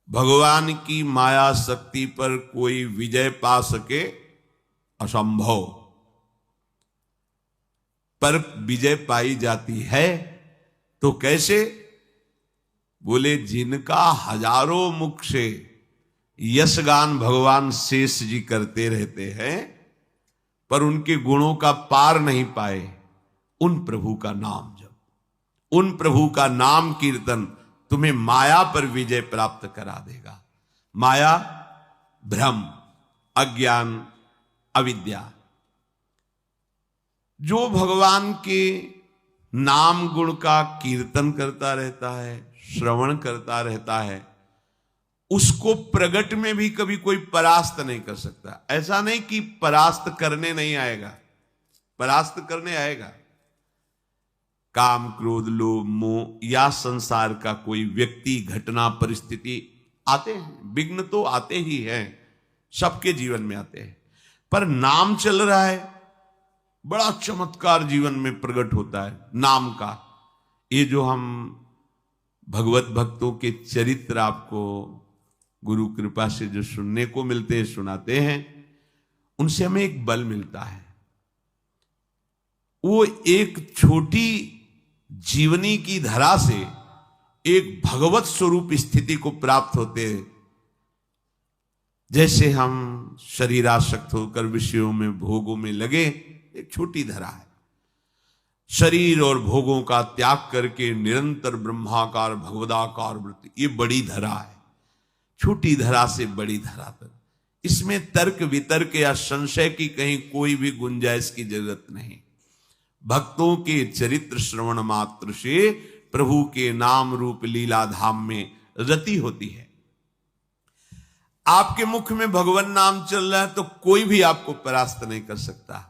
भगवान की माया शक्ति पर कोई विजय पा सके असंभव, पर विजय पाई जाती है तो कैसे? बोले जिनका हजारों मुख से यशगान भगवान शेष जी करते रहते हैं पर उनके गुणों का पार नहीं पाए, उन प्रभु का नाम जप, उन प्रभु का नाम कीर्तन तुम्हें माया पर विजय प्राप्त करा देगा। माया भ्रम, अज्ञान, अविद्या। जो भगवान के नाम गुण का कीर्तन करता रहता है, श्रवण करता रहता है, उसको प्रगट में भी कभी कोई परास्त नहीं कर सकता। ऐसा नहीं कि परास्त करने नहीं आएगा, परास्त करने आएगा। काम, क्रोध, लोभ, मोह या संसार का कोई व्यक्ति, घटना, परिस्थिति आते हैं, विघ्न तो आते ही हैं, सबके जीवन में आते हैं। पर नाम चल रहा है, बड़ा चमत्कार जीवन में प्रकट होता है नाम का। ये जो हम भगवत भक्तों के चरित्र आपको गुरु कृपा से जो सुनने को मिलते हैं, सुनाते हैं, उनसे हमें एक बल मिलता है। वो एक छोटी जीवनी की धरा से एक भगवत स्वरूप स्थिति को प्राप्त होते हैं। जैसे हम शरीरासक्त होकर विषयों में, भोगों में लगे, एक छोटी धरा है। शरीर और भोगों का त्याग करके निरंतर ब्रह्माकार भगवदाकार वृत्ति, ये बड़ी धरा है। छोटी धरा से बड़ी धरा तक, इसमें तर्क वितर्क या संशय की कहीं कोई भी गुंजाइश की जरूरत नहीं। भक्तों के चरित्र श्रवण मात्र से प्रभु के नाम रूप लीला धाम में रति होती है। आपके मुख में भगवान नाम चल रहा है तो कोई भी आपको परास्त नहीं कर सकता।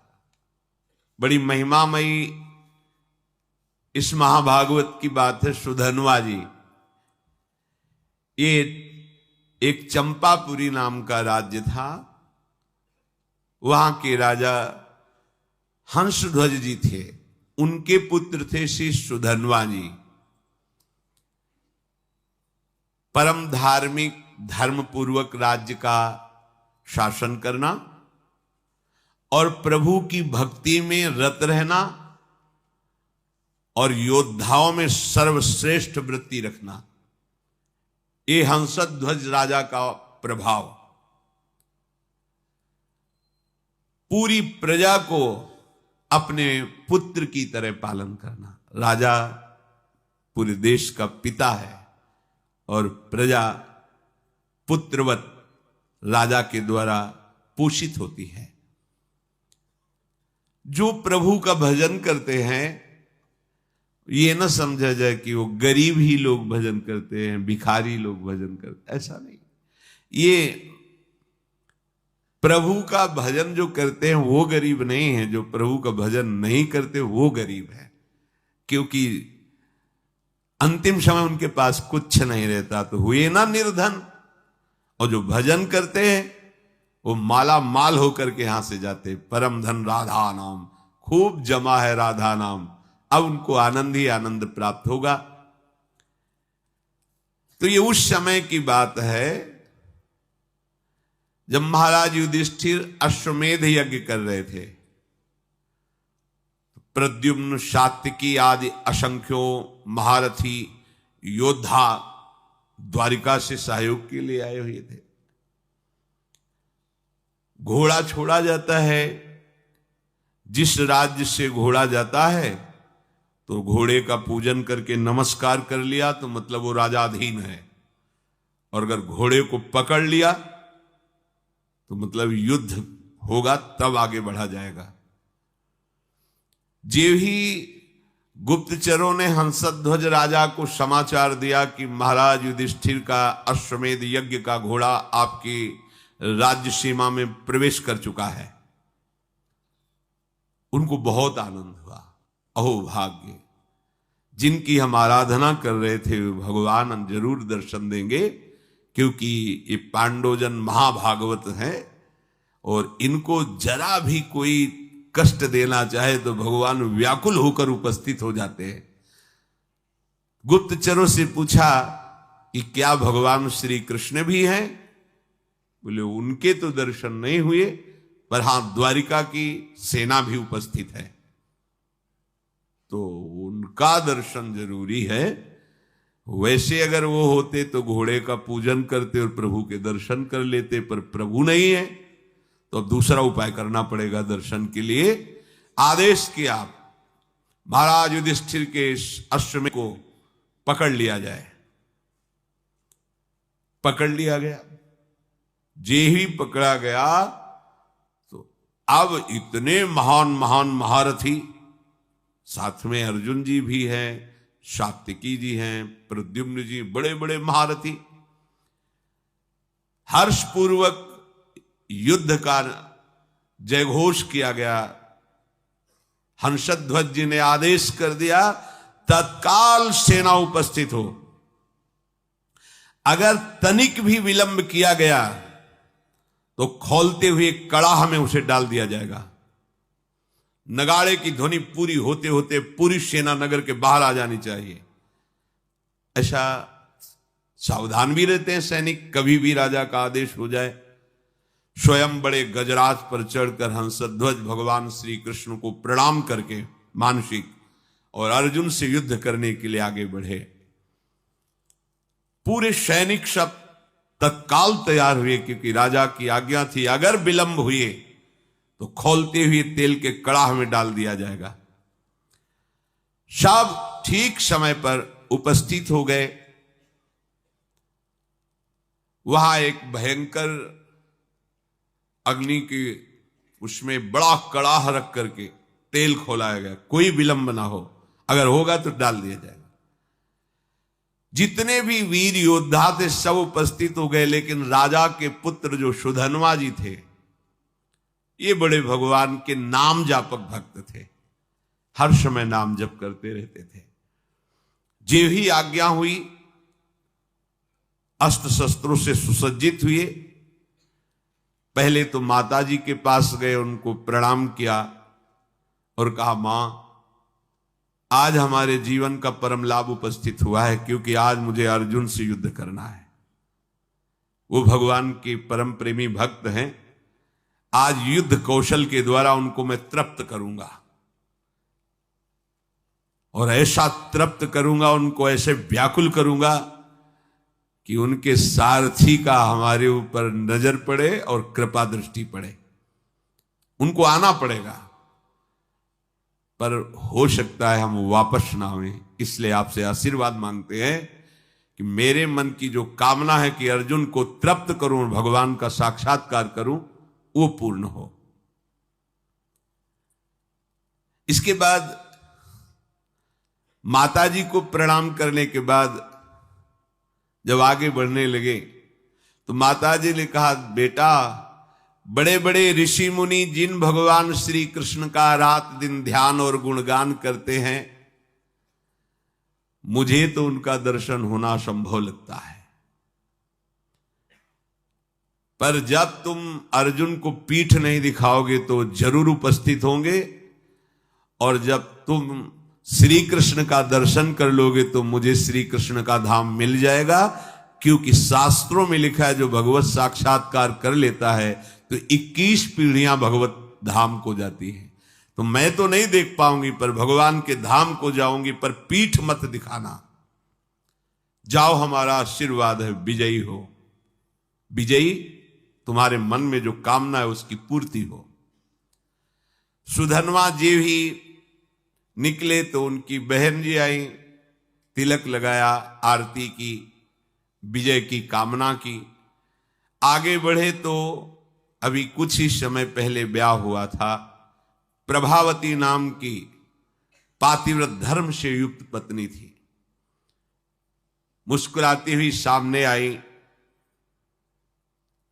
बड़ी महिमामयी इस महाभागवत की बात है। सुधन्वा जी, ये एक चंपापुरी नाम का राज्य था। वहां के राजा हंसध्वज जी थे, उनके पुत्र थे श्री सुधन्वा जी। परम धार्मिक, धर्मपूर्वक राज्य का शासन करना और प्रभु की भक्ति में रत रहना और योद्धाओं में सर्वश्रेष्ठ वृत्ति रखना, ये हंसध्वज राजा का प्रभाव। पूरी प्रजा को अपने पुत्र की तरह पालन करना। राजा पूरे देश का पिता है और प्रजा पुत्रवत राजा के द्वारा पोषित होती है। जो प्रभु का भजन करते हैं, ये न समझा जाए कि वो गरीब ही लोग भजन करते हैं, भिखारी लोग भजन करते, ऐसा नहीं। ये प्रभु का भजन जो करते हैं वो गरीब नहीं है, जो प्रभु का भजन नहीं करते वो गरीब है। क्योंकि अंतिम समय उनके पास कुछ नहीं रहता तो हुए ना निर्धन। और जो भजन करते हैं वो माला माल होकर के यहां से जाते। परम धन राधा नाम, खूब जमा है राधा नाम, अब उनको आनंद ही आनंद प्राप्त होगा। तो ये उस समय की बात है जब महाराज युधिष्ठिर अश्वमेध यज्ञ कर रहे थे। प्रद्युम्न, सात्विकी आदि असंख्यों महारथी योद्धा द्वारिका से सहयोग के लिए आए हुए थे। घोड़ा छोड़ा जाता है, जिस राज्य से घोड़ा जाता है तो घोड़े का पूजन करके नमस्कार कर लिया तो मतलब वो राजाधीन है, और अगर घोड़े को पकड़ लिया तो मतलब युद्ध होगा, तब आगे बढ़ा जाएगा। जे ही गुप्तचरों ने हंसध्वज राजा को समाचार दिया कि महाराज युधिष्ठिर का अश्वमेध यज्ञ का घोड़ा आपकी राज्य सीमा में प्रवेश कर चुका है, उनको बहुत आनंद हुआ। अहो भाग्य, जिनकी हम आराधना कर रहे थे भगवान जरूर दर्शन देंगे, क्योंकि ये पांडवजन महाभागवत हैं और इनको जरा भी कोई कष्ट देना चाहे तो भगवान व्याकुल होकर उपस्थित हो जाते हैं। गुप्तचरों से पूछा कि क्या भगवान श्री कृष्ण भी हैं? बोले उनके तो दर्शन नहीं हुए, पर हां द्वारिका की सेना भी उपस्थित है, तो उनका दर्शन जरूरी है। वैसे अगर वो होते तो घोड़े का पूजन करते और प्रभु के दर्शन कर लेते, पर प्रभु नहीं है तो अब दूसरा उपाय करना पड़ेगा दर्शन के लिए। आदेश किया महाराज युधिष्ठिर के अश्वमेध को पकड़ लिया जाए। पकड़ लिया गया। जे ही पकड़ा गया तो अब इतने महान महान महारथी, साथ में अर्जुन जी भी हैं, सात्विकी जी हैं, प्रद्युम्न जी, बड़े बड़े महारथी, हर्षपूर्वक युद्ध का जयघोष किया गया। हंसध्वज जी ने आदेश कर दिया तत्काल सेना उपस्थित हो। अगर तनिक भी विलंब किया गया तो खोलते हुए कड़ाह में उसे डाल दिया जाएगा। नगाड़े की ध्वनि पूरी होते होते पूरी सेना नगर के बाहर आ जानी चाहिए। ऐसा सावधान भी रहते हैं सैनिक, कभी भी राजा का आदेश हो जाए। स्वयं बड़े गजराज पर चढ़कर हंसध्वज भगवान श्री कृष्ण को प्रणाम करके मानसिक और अर्जुन से युद्ध करने के लिए आगे बढ़े। पूरे सैनिक सब तत्काल तैयार हुए, क्योंकि राजा की आज्ञा थी अगर विलंब हुए तो खोलते हुए तेल के कड़ाह में डाल दिया जाएगा। सब ठीक समय पर उपस्थित हो गए। वहां एक भयंकर अग्नि के उसमें बड़ा कड़ाह रख करके तेल खोलाया गया, कोई विलंब ना हो, अगर होगा तो डाल दिया जाएगा। जितने भी वीर योद्धा थे सब उपस्थित हो गए, लेकिन राजा के पुत्र जो सुधन्वा जी थे, ये बड़े भगवान के नाम जापक भक्त थे, हर समय नाम जप करते रहते थे। जे ही आज्ञा हुई अस्त्र शस्त्रों से सुसज्जित हुए। पहले तो माता जी के पास गए, उनको प्रणाम किया और कहा मां आज हमारे जीवन का परम लाभ उपस्थित हुआ है, क्योंकि आज मुझे अर्जुन से युद्ध करना है। वो भगवान के परम प्रेमी भक्त हैं। आज युद्ध कौशल के द्वारा उनको मैं तृप्त करूंगा, और ऐसा तृप्त करूंगा, उनको ऐसे व्याकुल करूंगा कि उनके सारथी का हमारे ऊपर नजर पड़े और कृपा दृष्टि पड़े। उनको आना पड़ेगा, पर हो सकता है हम वापस ना आए। इसलिए आपसे आशीर्वाद मांगते हैं कि मेरे मन की जो कामना है कि अर्जुन को तृप्त करूं और भगवान का साक्षात्कार करूं, वो पूर्ण हो। इसके बाद माताजी को प्रणाम करने के बाद जब आगे बढ़ने लगे तो माताजी ने कहा बेटा, बड़े बड़े ऋषि मुनि जिन भगवान श्री कृष्ण का रात दिन ध्यान और गुणगान करते हैं, मुझे तो उनका दर्शन होना संभव लगता है। पर जब तुम अर्जुन को पीठ नहीं दिखाओगे तो जरूर उपस्थित होंगे, और जब तुम श्री कृष्ण का दर्शन कर लोगे तो मुझे श्री कृष्ण का धाम मिल जाएगा। क्योंकि शास्त्रों में लिखा है जो भगवत साक्षात्कार कर लेता है तो 21 पीढ़ियां भगवत धाम को जाती है। तो मैं तो नहीं देख पाऊंगी, पर भगवान के धाम को जाऊंगी, पर पीठ मत दिखाना। जाओ, हमारा आशीर्वाद है, विजयी हो। विजयी तुम्हारे मन में जो कामना है उसकी पूर्ति हो। सुधन्वा जी भी निकले तो उनकी बहन जी आई, तिलक लगाया, आरती की, विजय की कामना की। आगे बढ़े तो अभी कुछ ही समय पहले ब्याह हुआ था। प्रभावती नाम की पातिव्रत धर्म से युक्त पत्नी थी। मुस्कुराती हुई सामने आई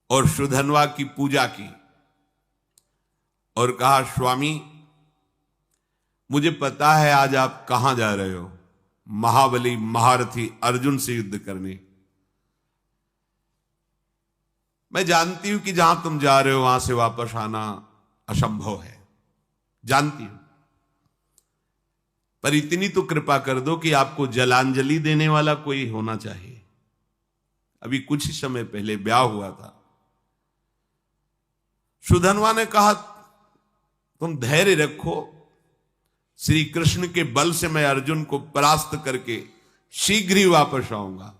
और सुधन्वा की पूजा की और कहा स्वामी, मुझे पता है आज आप कहां जा रहे हो, महाबली महारथी अर्जुन से युद्ध करने। मैं जानती हूं कि जहां तुम जा रहे हो वहां से वापस आना असंभव है, जानती हूं, पर इतनी तो कृपा कर दो कि आपको जलांजलि देने वाला कोई होना चाहिए। अभी कुछ ही समय पहले ब्याह हुआ था। सुधन्वा ने कहा तुम धैर्य रखो, श्री कृष्ण के बल से मैं अर्जुन को परास्त करके शीघ्र ही वापस आऊंगा।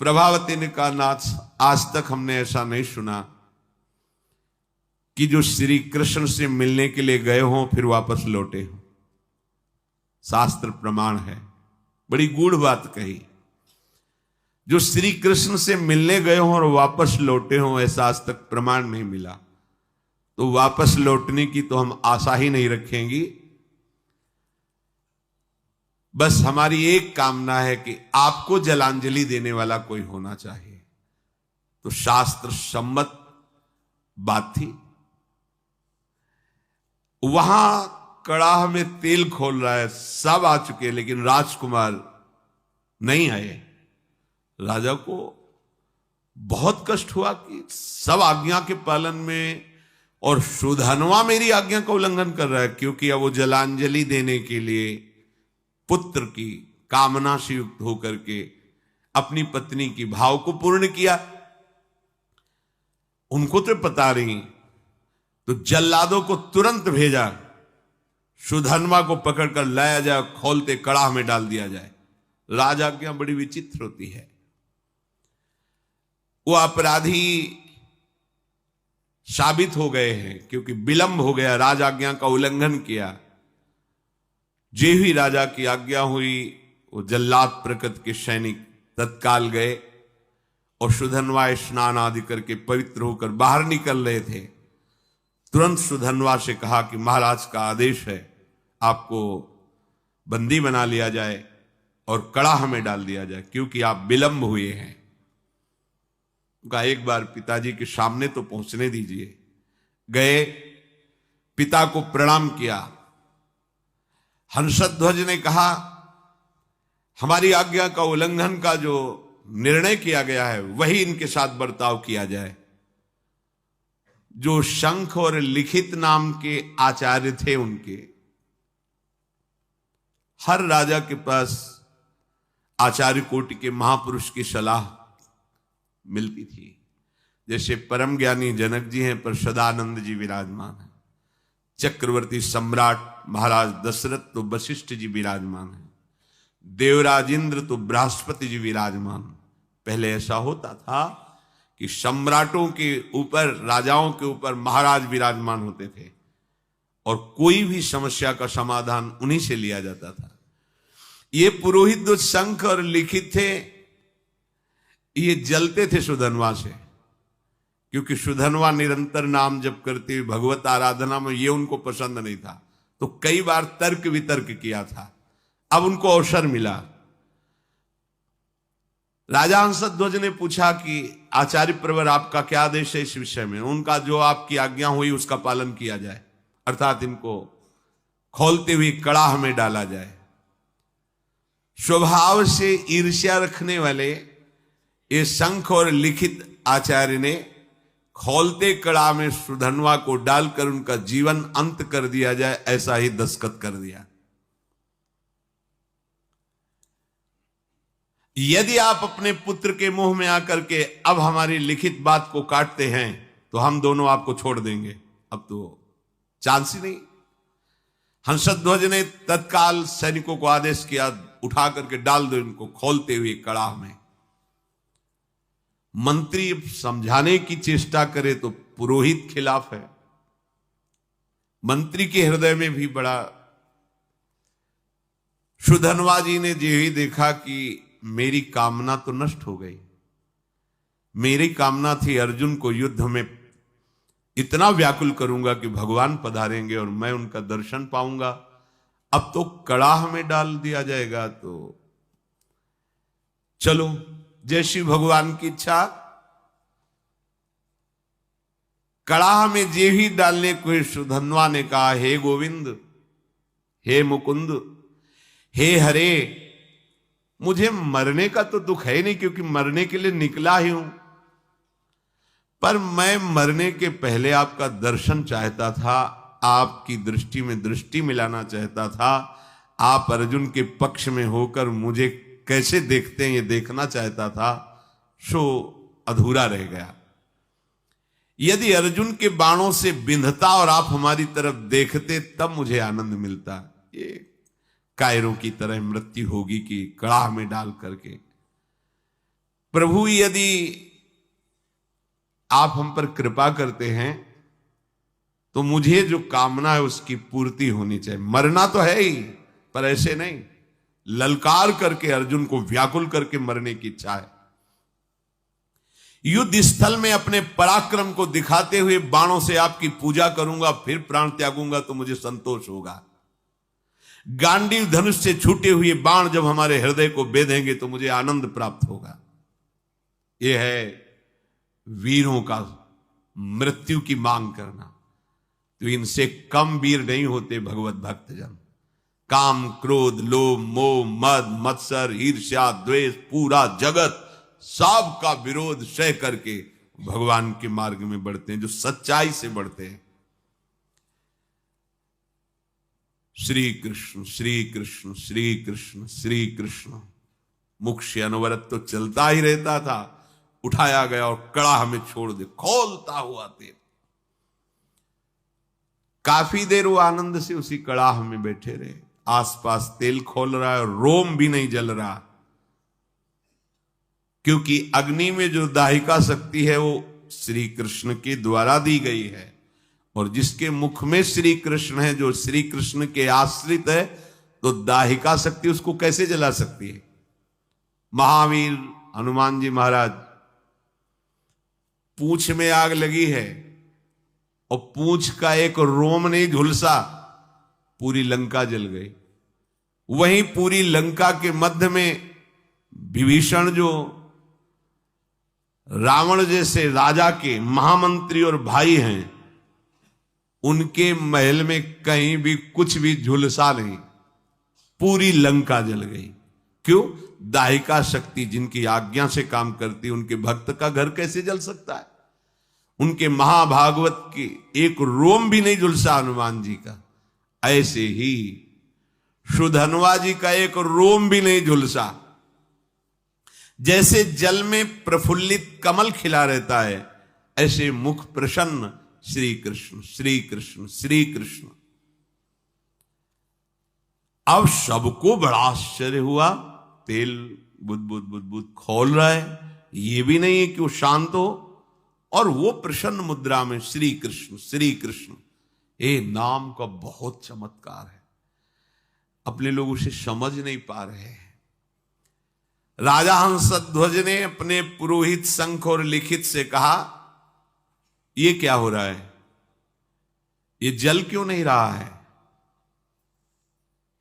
प्रभावती ने कहा नाथ, आज तक हमने ऐसा नहीं सुना कि जो श्री कृष्ण से मिलने के लिए गए हों फिर वापस लौटे हों। शास्त्र प्रमाण है, बड़ी गूढ़ बात कही। जो श्री कृष्ण से मिलने गए हों और वापस लौटे हों, ऐसा आज तक प्रमाण नहीं मिला। तो वापस लौटने की तो हम आशा ही नहीं रखेंगी। बस हमारी एक कामना है कि आपको जलांजलि देने वाला कोई होना चाहिए। तो शास्त्र सम्मत बात थी। वहां कड़ाह में तेल खोल रहा है, सब आ चुके, लेकिन राजकुमार नहीं आए। राजा को बहुत कष्ट हुआ कि सब आज्ञा के पालन में और सुधन्वा मेरी आज्ञा का उल्लंघन कर रहा है, क्योंकि अब वो जलांजलि देने के लिए पुत्र की कामना से युक्त होकर के अपनी पत्नी की भाव को पूर्ण किया। उनको तो पता नहीं, तो जल्लादों को तुरंत भेजा, सुधन्वा को पकड़कर लाया जाए, खोलते कड़ाह में डाल दिया जाए। राजाज्ञा बड़ी विचित्र होती है। वो अपराधी साबित हो गए हैं क्योंकि विलंब हो गया, राजाज्ञा का उल्लंघन किया। जे ही राजा की आज्ञा हुई, वो जल्लाद प्रकृति के सैनिक तत्काल गए और सुधन्वा स्नान आदि करके पवित्र होकर बाहर निकल रहे थे। तुरंत सुधन्वा से कहा कि महाराज का आदेश है, आपको बंदी बना लिया जाए और कड़ाह में डाल दिया जाए, क्योंकि आप विलंब हुए हैं। उनका एक बार पिताजी के सामने तो पहुंचने दीजिए। गए, पिता को प्रणाम किया। हंसध्वज ने कहा हमारी आज्ञा का उल्लंघन का जो निर्णय किया गया है वही इनके साथ बर्ताव किया जाए। जो शंख और लिखित नाम के आचार्य थे, उनके हर राजा के पास आचार्य कोटि के महापुरुष की सलाह मिलती थी। जैसे परम ज्ञानी जनक जी हैं, पर सदानंद जी विराजमान हैं। चक्रवर्ती सम्राट महाराज दशरथ तो वशिष्ठ जी विराजमान हैं। देवराज इंद्र तो बृहस्पति जी विराजमान। पहले ऐसा होता था कि सम्राटों के ऊपर, राजाओं के ऊपर महाराज विराजमान होते थे और कोई भी समस्या का समाधान उन्हीं से लिया जाता था। ये पुरोहित जो शंख और लिखित थे, ये जलते थे सुधन्वा से, क्योंकि सुधन्वा निरंतर नाम जप करती हुई भगवत आराधना में ये उनको पसंद नहीं था। तो कई बार तर्क वितर्क किया था। अब उनको अवसर मिला। राजा हंसध्वज ने पूछा कि आचार्य प्रवर आपका क्या आदेश है इस विषय में। उनका जो आपकी आज्ञा हुई उसका पालन किया जाए, अर्थात इनको खोलते हुए कड़ाह में डाला जाए। स्वभाव से ईर्ष्या रखने वाले ये शंख और लिखित आचार्य ने खोलते कड़ाह में सुधन्वा को डालकर उनका जीवन अंत कर दिया जाए, ऐसा ही दस्तखत कर दिया। यदि आप अपने पुत्र के मुंह में आकर के अब हमारी लिखित बात को काटते हैं तो हम दोनों आपको छोड़ देंगे। अब तो चांस ही नहीं। हंसध्वज ने तत्काल सैनिकों को आदेश किया, उठा करके डाल दो इनको खोलते हुए कड़ाह में। मंत्री समझाने की चेष्टा करे तो पुरोहित खिलाफ है। मंत्री के हृदय में भी बड़ा। सुधन्वा जी ने जो ही देखा कि मेरी कामना तो नष्ट हो गई। मेरी कामना थी अर्जुन को युद्ध में इतना व्याकुल करूंगा कि भगवान पधारेंगे और मैं उनका दर्शन पाऊंगा। अब तो कड़ाह में डाल दिया जाएगा। तो चलो, जैसी भगवान की इच्छा। कड़ाह में जे ही डालने को सुधन्वा ने कहा, हे गोविंद, हे मुकुंद, हे हरे, मुझे मरने का तो दुख है नहीं, क्योंकि मरने के लिए निकला ही हूं, पर मैं मरने के पहले आपका दर्शन चाहता था, आपकी दृष्टि में दृष्टि मिलाना चाहता था। आप अर्जुन के पक्ष में होकर मुझे कैसे देखते हैं ये देखना चाहता था। सो अधूरा रह गया। यदि अर्जुन के बाणों से बिंधता और आप हमारी तरफ देखते तब मुझे आनंद मिलता। ये कायरों की तरह मृत्यु होगी कि कड़ाह में डाल करके। प्रभु यदि आप हम पर कृपा करते हैं तो मुझे जो कामना है उसकी पूर्ति होनी चाहिए। मरना तो है ही, पर ऐसे नहीं ललकार करके अर्जुन को व्याकुल करके मरने की इच्छा है। युद्ध स्थल में अपने पराक्रम को दिखाते हुए बाणों से आपकी पूजा करूंगा, फिर प्राण त्यागूंगा तो मुझे संतोष होगा। गांडीव धनुष से छूटे हुए बाण जब हमारे हृदय को बेधेंगे तो मुझे आनंद प्राप्त होगा। यह है वीरों का मृत्यु की मांग करना। तो इनसे कम वीर नहीं होते भगवत भक्तजन। काम, क्रोध, लोभ, मोह, मद, मत्सर, ईर्ष्या, द्वेष, पूरा जगत सब का विरोध सह करके भगवान के मार्ग में बढ़ते हैं, जो सच्चाई से बढ़ते हैं। श्री कृष्ण श्री कृष्ण श्री कृष्ण श्री कृष्ण। मुख से अनवरत तो चलता ही रहता था, उठाया गया और कड़ाह में छोड़ दे, खोलता हुआ तेल। काफी देर वो आनंद से उसी कड़ाह में बैठे रहे। आसपास तेल खोल रहा है और रोम भी नहीं जल रहा, क्योंकि अग्नि में जो दाहिका शक्ति है वो श्री कृष्ण के द्वारा दी गई है, और जिसके मुख में श्री कृष्ण है, जो श्री कृष्ण के आश्रित है, तो दाहिका शक्ति उसको कैसे जला सकती है। महावीर हनुमान जी महाराज, पूंछ में आग लगी है और पूंछ का एक रोम नहीं झुलसा, पूरी लंका जल गई। वहीं पूरी लंका के मध्य में विभीषण, जो रावण जैसे राजा के महामंत्री और भाई हैं, उनके महल में कहीं भी कुछ भी झुलसा नहीं, पूरी लंका जल गई। क्यों? दाहिका शक्ति जिनकी आज्ञा से काम करती, उनके भक्त का घर कैसे जल सकता है। उनके महाभागवत के एक रोम भी नहीं झुलसा हनुमान जी का। ऐसे ही सुधनवा जी का एक रोम भी नहीं झुलसा। जैसे जल में प्रफुल्लित कमल खिला रहता है, ऐसे मुख प्रसन्न श्री कृष्ण श्री कृष्ण श्री कृष्ण। अब सबको बड़ा आश्चर्य हुआ, तेल बुद बुद बुद बुद खोल रहा है, ये भी नहीं है कि वो शांत हो, और वो प्रसन्न मुद्रा में श्री कृष्ण श्री कृष्ण। ये नाम का बहुत चमत्कार है, अपने लोग उसे समझ नहीं पा रहे हैं। राजा हंसध्वज ने अपने पुरोहित शंख और लिखित से कहा, ये क्या हो रहा है, ये जल क्यों नहीं रहा है।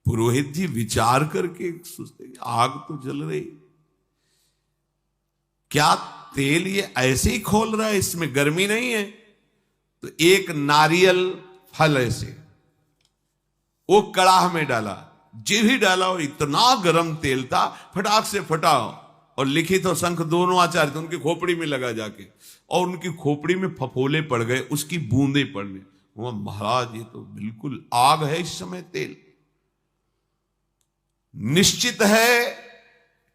पुरोहित जी विचार करके सोचते, आग तो जल रही, क्या तेल ये ऐसे ही खोल रहा है, इसमें गर्मी नहीं है। तो एक नारियल फल ऐसे वो कड़ाह में डाला, जी भी डाला, और इतना गर्म तेल था, फटाक से फटा, और लिखित और शंख दोनों आचार्य थे, उनकी खोपड़ी में लगा जाके, और उनकी खोपड़ी में फफोले पड़ गए, उसकी बूंदे पड़ने। वो महाराज, ये तो बिल्कुल आग है इस समय तेल। निश्चित है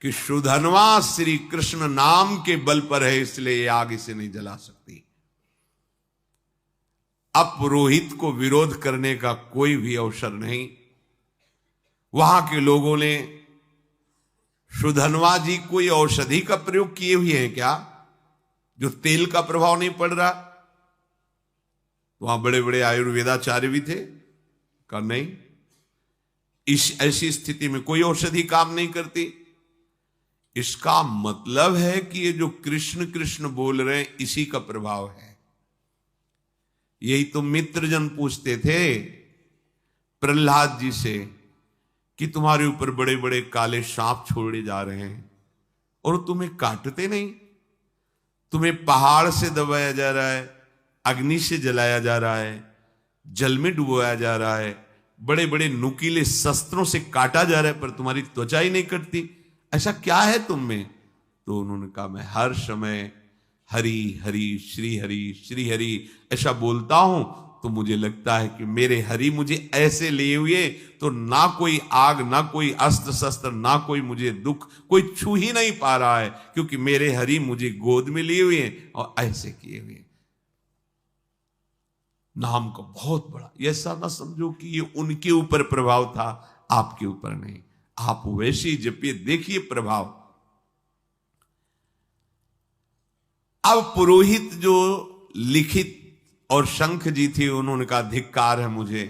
कि सुधनवा श्री कृष्ण नाम के बल पर है, इसलिए ये आग इसे नहीं जला सकती। अब पुरोहित को विरोध करने का कोई भी अवसर नहीं। वहां के लोगों ने सुधनवा जी कोई औषधि का प्रयोग किए हुए हैं क्या, जो तेल का प्रभाव नहीं पड़ रहा। वहां बड़े बड़े आयुर्वेदाचार्य भी थे, कहा नहीं, इस ऐसी स्थिति में कोई औषधि काम नहीं करती। इसका मतलब है कि ये जो कृष्ण कृष्ण बोल रहे हैं, इसी का प्रभाव है। यही तो मित्रजन पूछते थे प्रहलाद जी से कि तुम्हारे ऊपर बड़े बड़े काले सांप छोड़े जा रहे हैं और तुम्हें काटते नहीं। तुम्हें पहाड़ से दबाया जा रहा है, अग्नि से जलाया जा रहा है, जल में डुबोया जा रहा है, बड़े बड़े नुकीले शस्त्रों से काटा जा रहा है, पर तुम्हारी त्वचा ही नहीं कटती। ऐसा क्या है तुम में? तो उन्होंने कहा, मैं हर समय हरि हरि श्री हरि ऐसा बोलता हूं, तो मुझे लगता है कि मेरे हरि मुझे ऐसे लिए हुए तो ना कोई आग, ना कोई अस्त्र शस्त्र, ना कोई मुझे दुख, कोई छू ही नहीं पा रहा है, क्योंकि मेरे हरि मुझे गोद में लिए हुए हैं और ऐसे किए हुए। नाम का बहुत बड़ा, ऐसा ना समझो कि ये उनके ऊपर प्रभाव था, आपके ऊपर नहीं। आप वैसे ही जपिए, देखिए प्रभाव। अब पुरोहित जो लिखित और शंख जी थी, उन्होंने कहा धिक्कार है मुझे,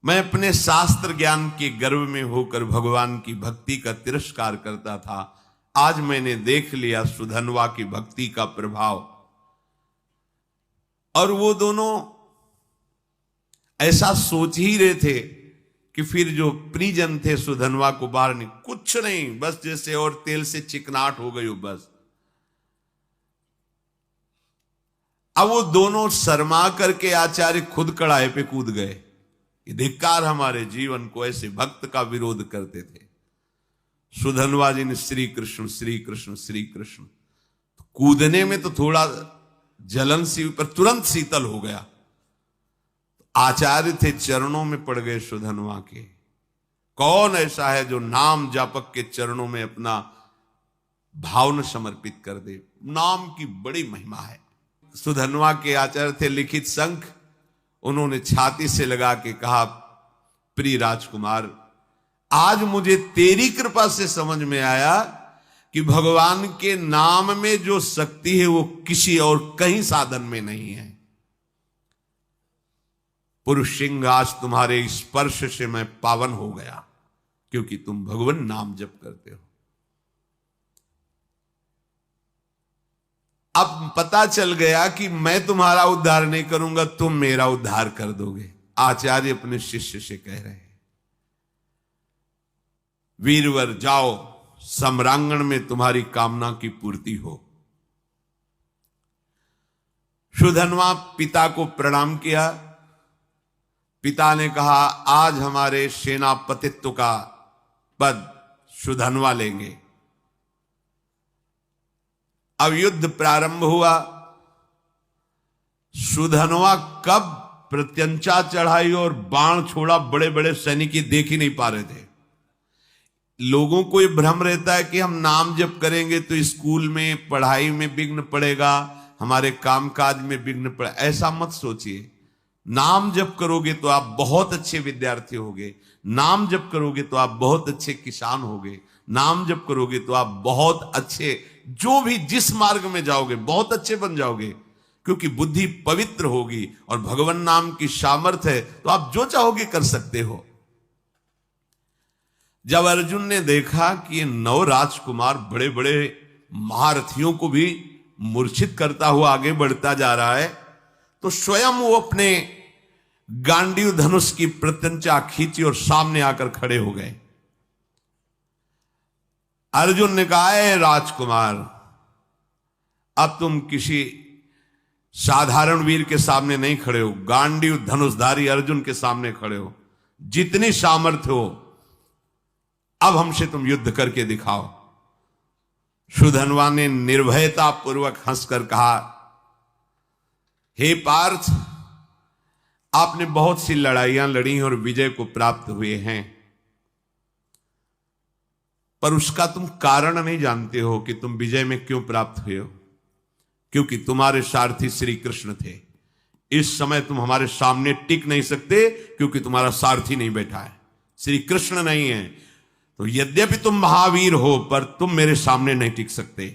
मैं अपने शास्त्र ज्ञान के गर्व में होकर भगवान की भक्ति का तिरस्कार करता था, आज मैंने देख लिया सुधनवा की भक्ति का प्रभाव। और वो दोनों ऐसा सोच ही रहे थे कि फिर जो परिजन थे सुधनवा को बाहर नहीं, कुछ नहीं, बस जैसे और तेल से चिकनाहट हो गई हो बस। अब वो दोनों शर्मा करके आचार्य खुद कड़ाहे पे कूद गए। ये धिक्कार, हमारे जीवन को ऐसे भक्त का विरोध करते थे। सुधनवा जी ने श्री कृष्ण श्री कृष्ण श्री कृष्ण, तो कूदने में तो थोड़ा जलन सी, पर तुरंत शीतल हो गया। आचार्य थे, चरणों में पड़ गए सुधनवा के। कौन ऐसा है जो नाम जापक के चरणों में अपना भाव समर्पित कर दे? नाम की बड़ी महिमा है। सुधनवा के आचार्य थे लिखित शंख, उन्होंने छाती से लगा के कहा, प्रिय राजकुमार, आज मुझे तेरी कृपा से समझ में आया कि भगवान के नाम में जो शक्ति है वो किसी और कहीं साधन में नहीं है। पुरुष सिंह, आज तुम्हारे स्पर्श से मैं पावन हो गया, क्योंकि तुम भगवान नाम जप करते हो। अब पता चल गया कि मैं तुम्हारा उद्धार नहीं करूंगा, तुम मेरा उद्धार कर दोगे। आचार्य अपने शिष्य से कह रहे हैं, वीरवर जाओ, सम्रांगण में तुम्हारी कामना की पूर्ति हो। सुधनवा पिता को प्रणाम किया। पिता ने कहा, आज हमारे सेनापतित्व का पद सुधनवा लेंगे। अब युद्ध प्रारंभ हुआ। सुधनवा कब प्रत्यंचा चढ़ाई और बाण छोड़ा, बड़े बड़े सैनिक देख ही नहीं पा रहे थे। लोगों को ये भ्रम रहता है कि हम नाम जप करेंगे तो स्कूल में पढ़ाई में विघ्न पड़ेगा, हमारे कामकाज में विघ्न पड़े। ऐसा मत सोचिए। नाम जप करोगे तो आप बहुत अच्छे विद्यार्थी होगे, नाम जप करोगे तो आप बहुत अच्छे किसान होगे, नाम जप करोगे तो आप बहुत अच्छे, जो भी जिस मार्ग में जाओगे बहुत अच्छे बन जाओगे, क्योंकि बुद्धि पवित्र होगी और भगवान नाम की सामर्थ्य है, तो आप जो चाहोगे कर सकते हो। जब अर्जुन ने देखा कि ये 9 राजकुमार बड़े बड़े महारथियों को भी मूर्छित करता हुआ आगे बढ़ता जा रहा है, तो स्वयं वो अपने गांडीव धनुष की प्रत्यंचा खींची और सामने आकर खड़े हो गए। अर्जुन ने कहा, है राजकुमार, अब तुम किसी साधारण वीर के सामने नहीं खड़े हो, गांडीव धनुषधारी अर्जुन के सामने खड़े हो। जितनी सामर्थ्य हो अब हमसे तुम युद्ध करके दिखाओ। सुधनवा ने निर्भयता पूर्वक हंसकर कहा, हे पार्थ, आपने बहुत सी लड़ाइयां लड़ी और विजय को प्राप्त हुए हैं, पर उसका तुम कारण नहीं जानते हो कि तुम विजय में क्यों प्राप्त हुए हो। क्योंकि तुम्हारे सारथी श्री कृष्ण थे। इस समय तुम हमारे सामने टिक नहीं सकते, क्योंकि तुम्हारा सारथी नहीं बैठा है, श्री कृष्ण नहीं है। तो यद्यपि तुम महावीर हो, पर तुम मेरे सामने नहीं टिक सकते।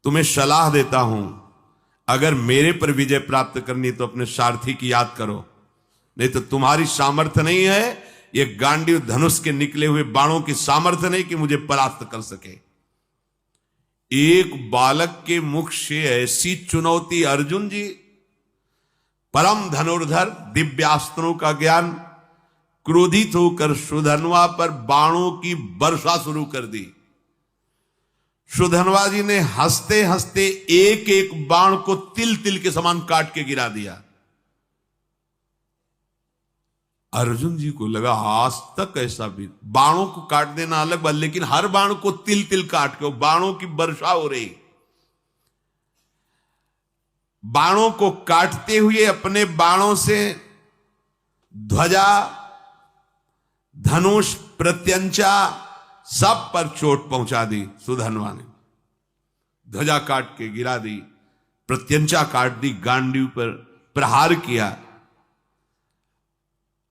तुम्हें सलाह देता हूं, अगर मेरे पर विजय प्राप्त करनी तो अपने सारथी की याद करो, नहीं तो तुम्हारी सामर्थ्य नहीं है, ये गांडीव धनुष के निकले हुए बाणों की सामर्थ्य नहीं कि मुझे परास्त कर सके। एक बालक के मुख से ऐसी चुनौती, अर्जुन जी परम धनुर्धर, दिव्यास्त्रों का ज्ञान, क्रोधित होकर सुधनवा पर बाणों की वर्षा शुरू कर दी। सुधनवा जी ने हंसते हंसते एक एक बाण को तिल तिल के समान काट के गिरा दिया। अर्जुन जी को लगा, आज तक ऐसा भी, बाणों को काट देना अलग बात, लेकिन हर बाण को तिल तिल काट के बाणों की वर्षा हो रही। बाणों को काटते हुए अपने बाणों से ध्वजा, धनुष, प्रत्यंचा सब पर चोट पहुंचा दी। सुधन्वा ने ध्वजा काट के गिरा दी, प्रत्यंचा काट दी, गांडीव पर प्रहार किया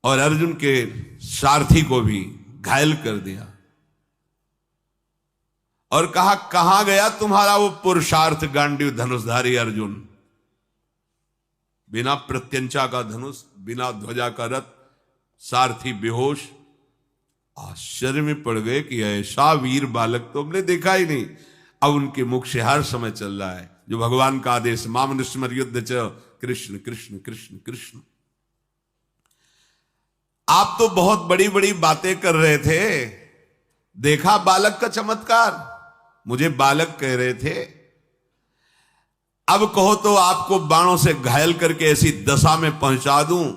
और अर्जुन के सारथी को भी घायल कर दिया और कहा, कहां गया तुम्हारा वो पुरुषार्थ गांडीव धनुषधारी अर्जुन? बिना प्रत्यंचा का धनुष, बिना ध्वजा का रथ, सारथी बेहोश। आश्चर्य में पड़ गए कि ऐसा वीर बालक तो हमने देखा ही नहीं। अब उनके मुख से हर समय चल रहा है जो भगवान का आदेश, मामनुस्मर युद्ध च कृष्ण कृष्ण कृष्ण कृष्ण। आप तो बहुत बड़ी बड़ी बातें कर रहे थे, देखा बालक का चमत्कार, मुझे बालक कह रहे थे, अब कहो तो आपको बाणों से घायल करके ऐसी दशा में पहुंचा दूं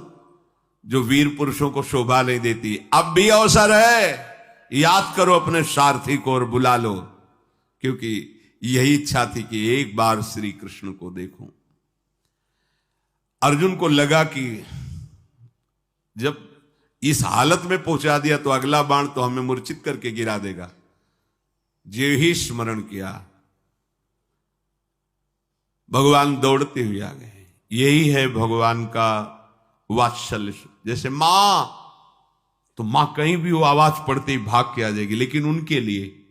जो वीर पुरुषों को शोभा नहीं देती। अब भी अवसर है, याद करो अपने सारथी को और बुला लो, क्योंकि यही इच्छा थी कि एक बार श्री कृष्ण को देखूं। अर्जुन को लगा कि जब इस हालत में पहुंचा दिया तो अगला बाण तो हमें मूर्छित करके गिरा देगा। जो ही स्मरण किया, भगवान दौड़ते हुए आ गए। यही है भगवान का वात्सल्य। जैसे मां, तो मां कहीं भी वो आवाज पड़ते ही भाग के आ जाएगी, लेकिन उनके लिए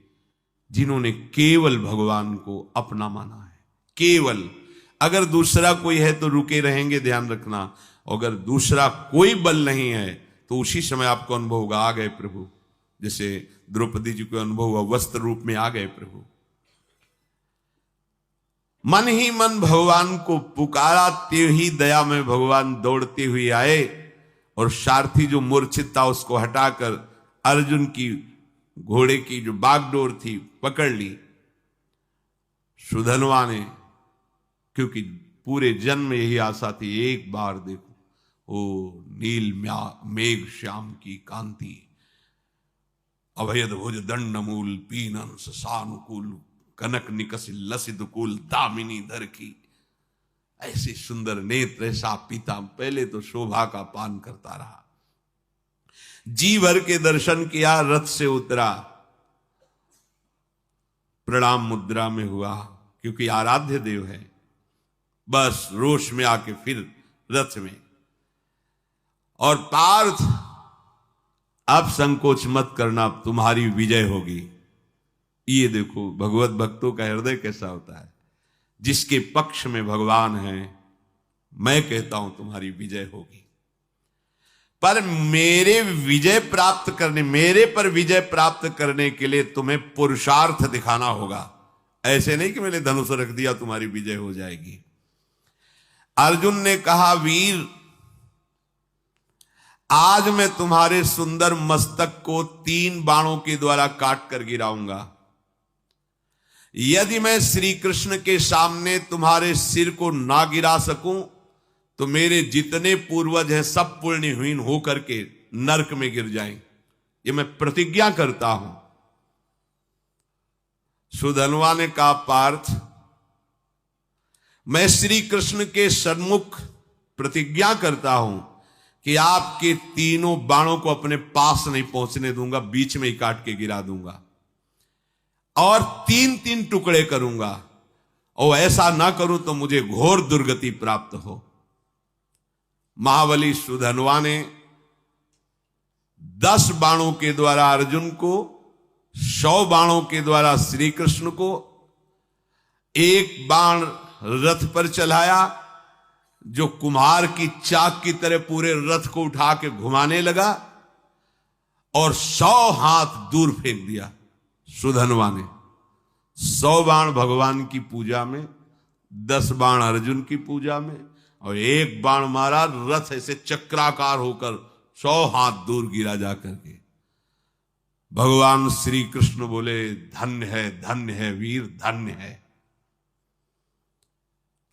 जिन्होंने केवल भगवान को अपना माना है, केवल, अगर दूसरा कोई है तो रुके रहेंगे, ध्यान रखना। अगर दूसरा कोई बल नहीं है तो उसी समय आपको अनुभव होगा, आ गए प्रभु। जैसे द्रौपदी जी को अनुभव हुआ, वस्त्र रूप में आ गए प्रभु। मन ही मन भगवान को पुकारा, ते ही दया में भगवान दौड़ते हुए आए और सारथी जो मूर्छित था उसको हटाकर अर्जुन की घोड़े की जो बागडोर थी पकड़ ली सुधन्वा ने, क्योंकि पूरे जन्म में यही आशा थी, एक बार देखो ओ नील मेघ श्याम की कांति, अभयद भुज दंड मूल पीनन सानुकूल, कनक निकस लसित कुल दामिनी धर की। ऐसे सुंदर नेत्र, ऐसा पीता, पहले तो शोभा का पान करता रहा, जी भर के दर्शन किया, रथ से उतरा, प्रणाम मुद्रा में हुआ, क्योंकि आराध्य देव है। बस रोष में आके फिर रथ में, और पार्थ अब संकोच मत करना, तुम्हारी विजय होगी। ये देखो भगवत भक्तों का हृदय कैसा होता है, जिसके पक्ष में भगवान है, मैं कहता हूं तुम्हारी विजय होगी। पर मेरे पर विजय प्राप्त करने के लिए तुम्हें पुरुषार्थ दिखाना होगा। ऐसे नहीं कि मैंने धनुष रख दिया तुम्हारी विजय हो जाएगी। अर्जुन ने कहा, वीर आज मैं तुम्हारे सुंदर मस्तक को 3 बाणों के द्वारा काट कर गिराऊंगा। यदि मैं श्री कृष्ण के सामने तुम्हारे सिर को ना गिरा सकूं तो मेरे जितने पूर्वज हैं सब पुण्यहीन होकर के नरक में गिर जाएं। ये मैं प्रतिज्ञा करता हूं। सुधन्वा ने कहा, पार्थ मैं श्री कृष्ण के सन्मुख प्रतिज्ञा करता हूं कि आपके तीनों बाणों को अपने पास नहीं पहुंचने दूंगा, बीच में ही काट के गिरा दूंगा और 3-3 टुकड़े करूंगा, और ऐसा ना करूं तो मुझे घोर दुर्गति प्राप्त हो। महाबली सुधन्वा ने 10 बाणों के द्वारा अर्जुन को, 100 बाणों के द्वारा श्री कृष्ण को, 1 बाण रथ पर चलाया जो कुम्हार की चाक की तरह पूरे रथ को उठा के घुमाने लगा, और 100 हाथ दूर फेंक दिया सुधन्वा ने। 100 बाण भगवान की पूजा में, 10 बाण अर्जुन की पूजा में, और 1 बाण मारा, रथ ऐसे चक्राकार होकर 100 हाथ दूर गिरा जाकर के। भगवान श्री कृष्ण बोले, धन्य है वीर, धन्य है।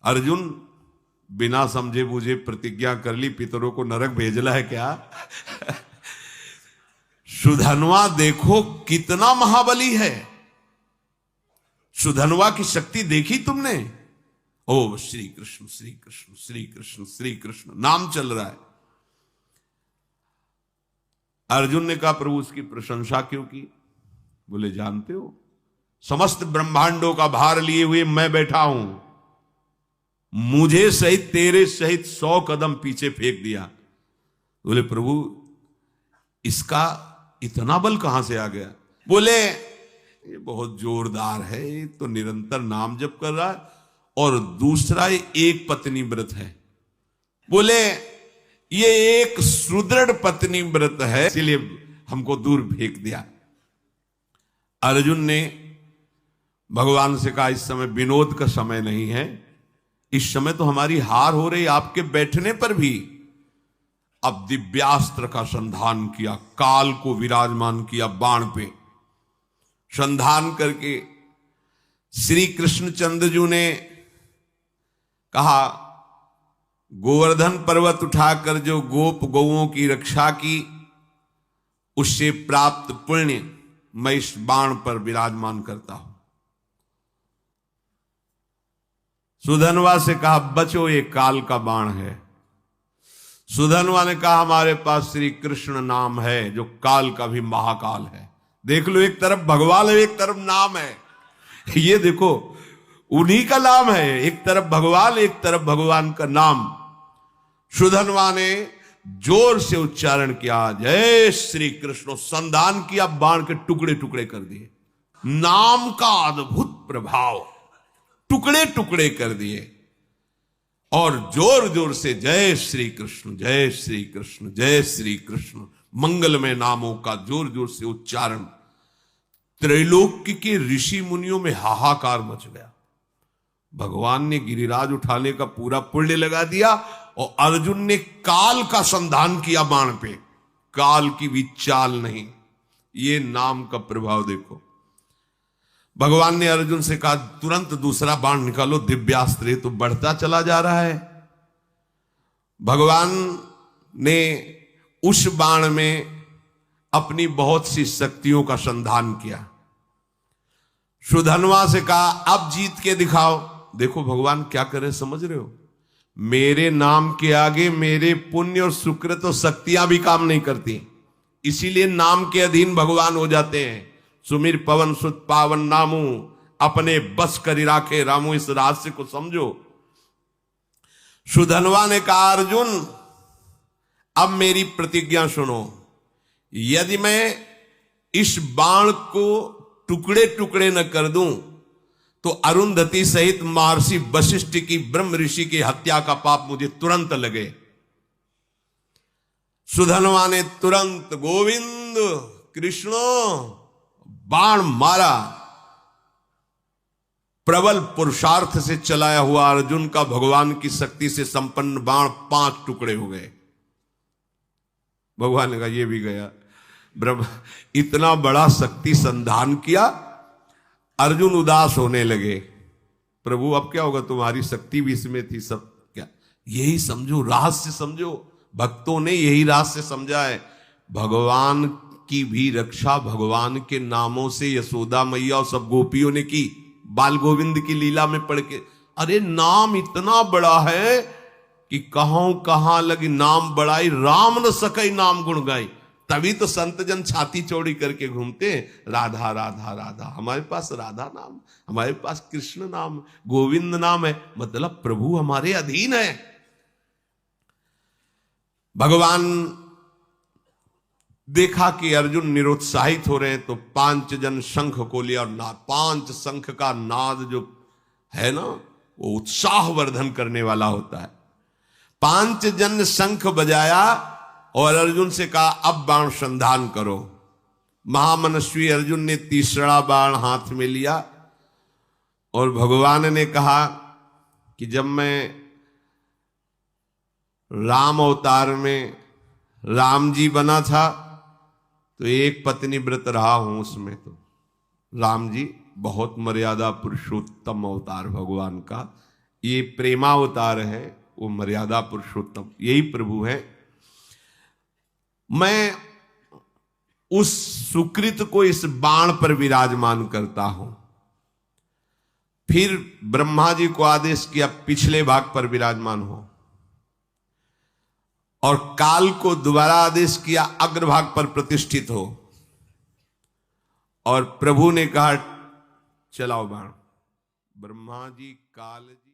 अर्जुन बिना समझे बूझे प्रतिज्ञा कर ली, पितरों को नरक भेजना है क्या? सुधन्वा देखो कितना महाबली है। सुधन्वा की शक्ति देखी तुमने? ओ श्री कृष्ण श्री कृष्ण श्री कृष्ण श्री कृष्ण नाम चल रहा है। अर्जुन ने कहा प्रभु उसकी प्रशंसा क्यों की? बोले जानते हो समस्त ब्रह्मांडों का भार लिए हुए मैं बैठा हूं, मुझे सहित तेरे सहित 100 कदम पीछे फेंक दिया। बोले प्रभु इसका इतना बल कहां से आ गया? बोले ये बहुत जोरदार है, ये तो निरंतर नाम जप कर रहा है और दूसरा ये एक पत्नी व्रत है। बोले ये एक सुदृढ़ पत्नी व्रत है, इसलिए हमको दूर फेंक दिया। अर्जुन ने भगवान से कहा इस समय विनोद का समय नहीं है, इस समय तो हमारी हार हो रही, आपके बैठने पर भी। अब दिव्यास्त्र का संधान किया, काल को विराजमान किया बाण पे, संधान करके श्री कृष्णचंद्र ने कहा गोवर्धन पर्वत उठाकर जो गोप गौओं की रक्षा की उससे प्राप्त पुण्य मैं इस बाण पर विराजमान करता हूं। सुधनवा से कहा बचो ये काल का बाण है। सुधनवा ने कहा हमारे पास श्री कृष्ण नाम है जो काल का भी महाकाल है। देख लो एक तरफ भगवान है एक तरफ नाम है, ये देखो उन्हीं का नाम है, एक तरफ भगवान एक तरफ भगवान का नाम। सुधनवा ने जोर से उच्चारण किया जय श्री कृष्ण, संधान किया, बाण के टुकड़े टुकड़े कर दिए। नाम का अद्भुत प्रभाव, टुकड़े टुकड़े कर दिए और जोर जोर से जय श्री कृष्ण जय श्री कृष्ण जय श्री कृष्ण मंगलमय नामों का जोर जोर से उच्चारण। त्रैलोक्य के ऋषि मुनियों में हाहाकार मच गया। भगवान ने गिरिराज उठाने का पूरा पुण्य लगा दिया और अर्जुन ने काल का संधान किया बाण पे, काल की भी चाल नहीं। ये नाम का प्रभाव देखो। भगवान ने अर्जुन से कहा तुरंत दूसरा बाण निकालो, दिव्यास्त्र तो बढ़ता चला जा रहा है। भगवान ने उस बाण में अपनी बहुत सी शक्तियों का संधान किया। सुधनवा से कहा अब जीत के दिखाओ। देखो भगवान क्या करे समझ रहे हो, मेरे नाम के आगे मेरे पुण्य और सुकृत और शक्तियां भी काम नहीं करती, इसीलिए नाम के अधीन भगवान हो जाते हैं। सुमिर पवन सुत पावन नामू अपने बस करी राखे रामू, इस रहस्य को समझो। सुधनवा ने कहा अर्जुन अब मेरी प्रतिज्ञा सुनो, यदि मैं इस बाण को टुकड़े टुकड़े न कर दूं तो अरुंधति सहित महर्षि वशिष्ठ की ब्रह्म ऋषि की हत्या का पाप मुझे तुरंत लगे। सुधनवा ने तुरंत गोविंद कृष्णो बाण मारा। प्रबल पुरुषार्थ से चलाया हुआ अर्जुन का भगवान की शक्ति से संपन्न बाण 5 टुकड़े हो गए। भगवान ने कहा ये भी गया। ब्रह्म इतना बड़ा शक्ति संधान किया, अर्जुन उदास होने लगे। प्रभु अब क्या होगा, तुम्हारी शक्ति भी इसमें थी सब क्या? यही समझो, रहस्य समझो। भक्तों ने यही रहस्य समझा है। भगवान की भी रक्षा भगवान के नामों से यशोदा मैया और सब गोपियों ने की, बाल गोविंद की लीला में पढ़ के। अरे नाम इतना बड़ा है कि कहां लगी नाम बड़ाई, राम न सकई नाम गुण गाई। तभी तो संत जन छाती चौड़ी करके घूमते हैं, राधा राधा राधा। हमारे पास राधा नाम, हमारे पास कृष्ण नाम, गोविंद नाम है, मतलब प्रभु हमारे अधीन है। भगवान देखा कि अर्जुन निरुत्साहित हो रहे हैं तो 5 जन शंख को लिया और 5 शंख का नाद जो है ना वो उत्साह वर्धन करने वाला होता है। 5 जन शंख बजाया और अर्जुन से कहा अब बाण संधान करो। महामनस्वी अर्जुन ने तीसरा बाण हाथ में लिया और भगवान ने कहा कि जब मैं राम अवतार में राम जी बना था तो एक पत्नी व्रत रहा हूं, उसमें तो राम जी बहुत मर्यादा पुरुषोत्तम अवतार भगवान का, ये प्रेमावतार है, वो मर्यादा पुरुषोत्तम यही प्रभु है। मैं उस सुकृत को इस बाण पर विराजमान करता हूं, फिर ब्रह्मा जी को आदेश किया पिछले भाग पर विराजमान हो, और काल को दोबारा आदेश किया अग्रभाग पर प्रतिष्ठित हो, और प्रभु ने कहा चलाओ बाण। ब्रह्मा जी, काल जी